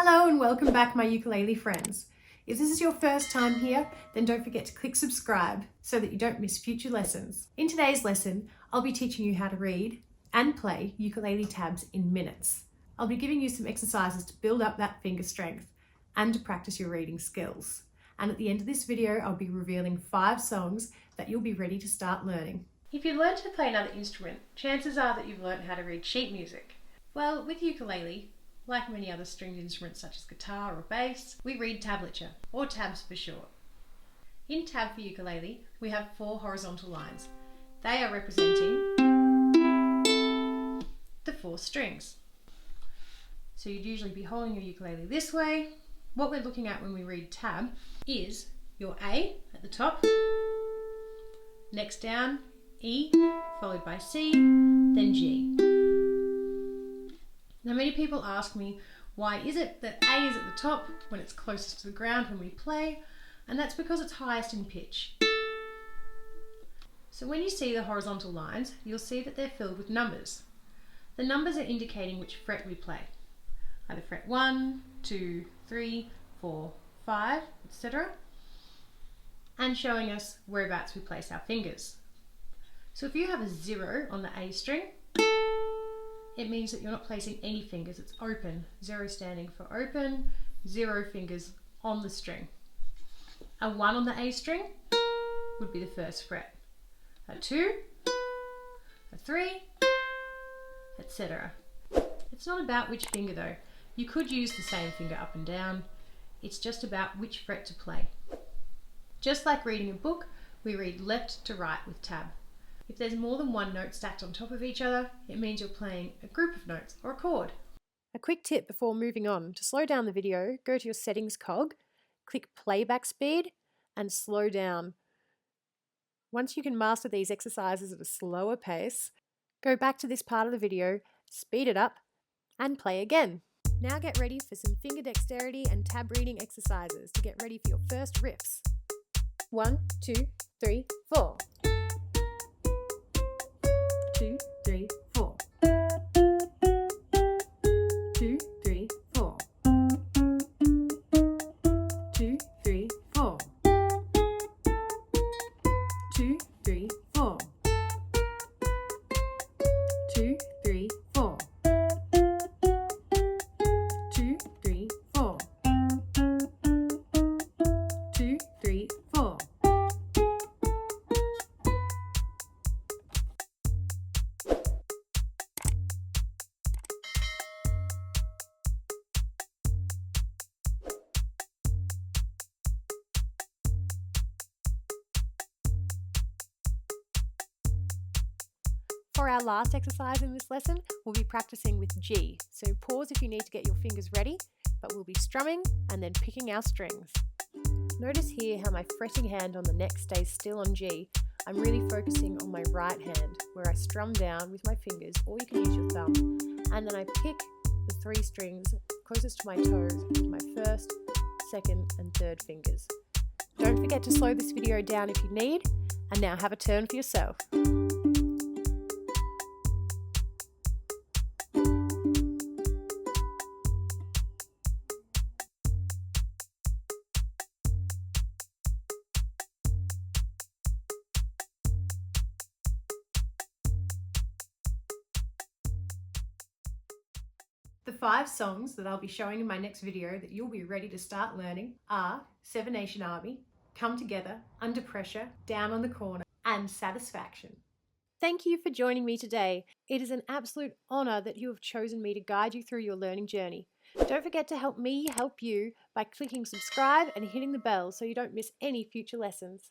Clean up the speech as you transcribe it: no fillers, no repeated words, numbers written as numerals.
Hello and welcome back, my ukulele friends. If this is your first time here, then don't forget to click subscribe so that you don't miss future lessons. In today's lesson, I'll be teaching you how to read and play ukulele tabs in minutes. I'll be giving you some exercises to build up that finger strength and to practice your reading skills. And at the end of this video, I'll be revealing 5 songs that you'll be ready to start learning. If you've learned to play another instrument, chances are that you've learned how to read sheet music. Well, with ukulele, like many other stringed instruments such as guitar or bass, we read tablature, or tabs for short. In tab for ukulele, we have 4 horizontal lines. They are representing the 4 strings. So you'd usually be holding your ukulele this way. What we're looking at when we read tab is your A at the top, next down E, followed by C, then G. Now many people ask me, why is it that A is at the top when it's closest to the ground when we play? And that's because it's highest in pitch. So when you see the horizontal lines, you'll see that they're filled with numbers. The numbers are indicating which fret we play. Either fret 1, 2, 3, 4, 5, etc. And showing us whereabouts we place our fingers. So if you have a 0 on the A string, it means that you're not placing any fingers, it's open. 0 standing for open, 0 fingers on the string. A 1 on the A string would be the first fret. A 2, a 3, etc. It's not about which finger though. You could use the same finger up and down. It's just about which fret to play. Just like reading a book, we read left to right with tab. If there's more than one note stacked on top of each other, it means you're playing a group of notes or a chord. A quick tip before moving on: to slow down the video, go to your settings cog, click playback speed and slow down. Once you can master these exercises at a slower pace, go back to this part of the video, speed it up and play again. Now get ready for some finger dexterity and tab reading exercises to get ready for your first riffs. 1, 2, 3, 4. 2, 3, 4. 2, 3, 4. 2, 3, 4. 2, 3, 4. 2, 3, 4. 2, 3, 4. 2, 3, 4. For our last exercise in this lesson, we'll be practicing with G. So pause if you need to get your fingers ready, but we'll be strumming and then picking our strings. Notice here how my fretting hand on the neck stays still on G. I'm really focusing on my right hand, where I strum down with my fingers, or you can use your thumb, and then I pick the 3 strings closest to my toes with my first, second and third fingers. Don't forget to slow this video down if you need, and now have a turn for yourself. The 5 songs that I'll be showing in my next video that you'll be ready to start learning are Seven Nation Army, Come Together, Under Pressure, Down on the Corner, and Satisfaction. Thank you for joining me today. It is an absolute honour that you have chosen me to guide you through your learning journey. Don't forget to help me help you by clicking subscribe and hitting the bell so you don't miss any future lessons.